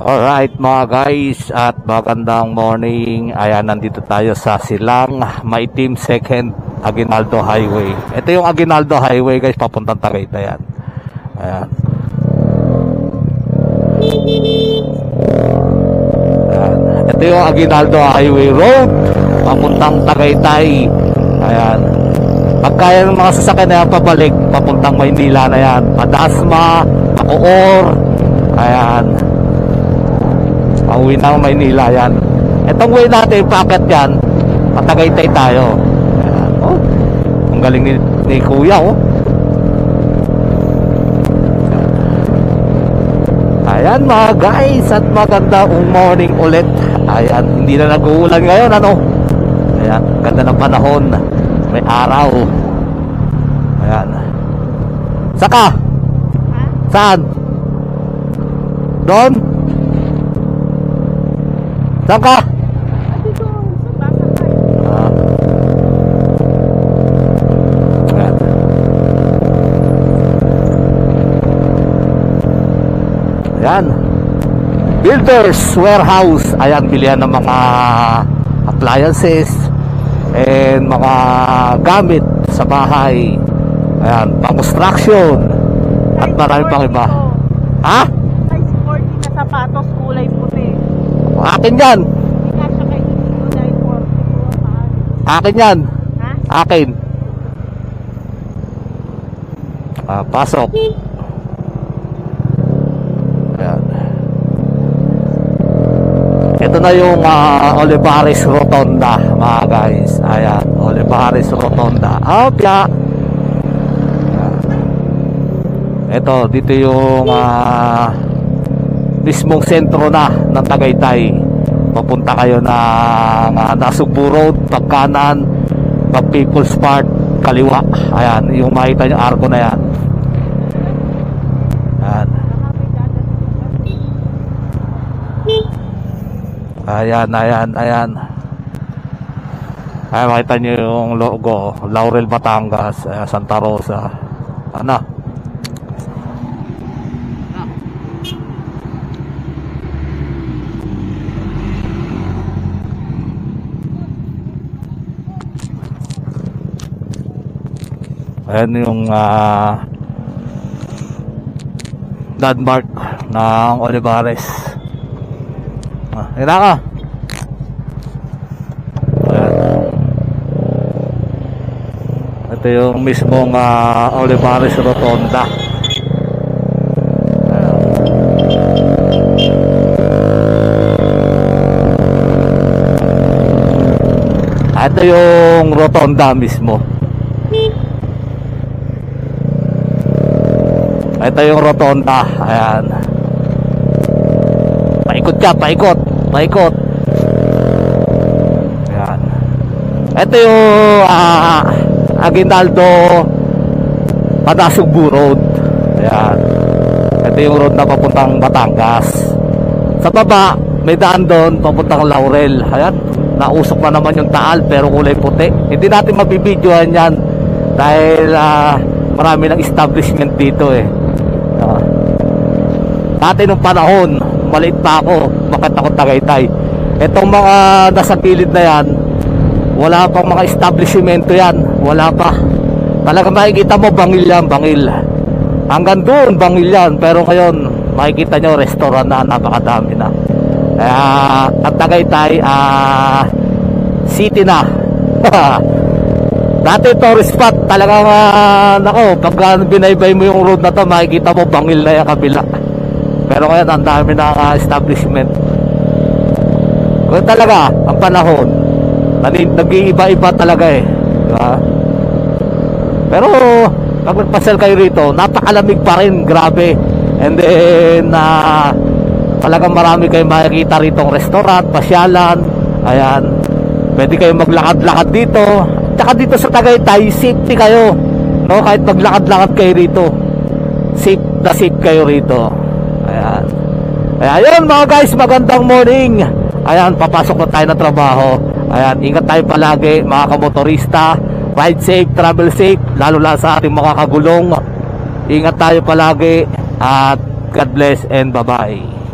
Alright mga guys, at magandang morning. Ayan, nandito tayo sa Silang Maitim 2nd Aguinaldo Highway. Ito yung Aguinaldo Highway guys, papuntang Tagaytay yan. Ayan. Ayan. Ito yung Aguinaldo Highway Road, papuntang Tagaytay. Ayan. Pagkaya ng mga sasakyan na yan pabalik, papuntang Maynila na yan. Padasma, Bacoor. Ayan. Pauwi na ng Maynila yan. Itong way natin, packet yan, Patagaytay tayo. Ayan. Oh, ang galing ni Kuya, oh. Ayan mga guys, at magandang morning ulit. Ayan, hindi na nag-uulan ngayon, ano. Ayan, ganda ng panahon. May araw. Ayan. Saka? Saan? Doon? Saan ka? Ayan. Builders Warehouse. Ayan, bilihan ng mga appliances and mga gamit sa bahay. Ayan, pang-construction at marami pang iba. Ha? Size 40 na sapatos, kulay puti. Akin yan. Hindi nga siya kay kulay 40. Akin yan. Ha? Akin. Pasok. Ayan. Ito na yung Olivares Rotonda mga guys. Ayan, Olivares Rotonda. Opya. Ito, dito yung mismong sentro na ng Tagaytay. Papunta kayo ng Nasugbu Road, pagkanan, pag People's Park, kaliwa. Ayan, yung makita nyo arko na yan. Ayan. Ayan. Ayan, makita nyo yung logo, Laurel, Batangas, Santa Rosa. Ano? Ayan yung landmark ng Olivares. Ayan ka. Ayan. Ito yung mismong Olivares Rotonda. Ayan. Ito yung Rotonda mismo. Ito yung Rotonda. Ayan. Paikot ka, paikot. Ayan. Ito yung Aguinaldo Padasugbu Road. Ayan. Ito yung road na papuntang Batangas. Sa baba, may daan doon papuntang Laurel. Ayan. Nausok na naman yung Taal pero kulay puti. Hindi natin mabibidyohan yan dahil marami ng establishment dito eh. Dati nung panahon, maliit pa ako, bakit ako Tagaytay. Itong mga nasa gilid na yan, wala pang mga establishmento yan, wala pa. Talaga makikita mo, bangil yan, bangil. Hanggang doon, bangil yan. Pero ngayon, makikita nyo, restaurant na, napakadami na. At Tagaytay, city na. Dati tourist spot, talagang nako, pag binaybay mo yung road na to, makikita mo, bangil na yung kabila. Pero ngayon, ang dami na establishment. Kung talaga, ang panahon, nag-iiba-iba talaga eh. Diba? Pero, pag nagpasel kayo rito, napakalamig pa rin, grabe. And then, talagang marami kayong makikita rito ng restaurant, pasyalan. Ayan. Pwede kayong maglakad-lakad dito. Tsaka dito sa Tagaytay, safety kayo. No? Kahit maglakad-lakad kayo rito, safe na safe kayo rito. Ayan. Ayan mga guys, magandang morning. Ayan, papasok na tayo ng trabaho. Ayan, ingat tayo palagi mga kamotorista. Ride safe, travel safe, lalo lang sa ating mga kagulong. Ingat tayo palagi at God bless and bye-bye.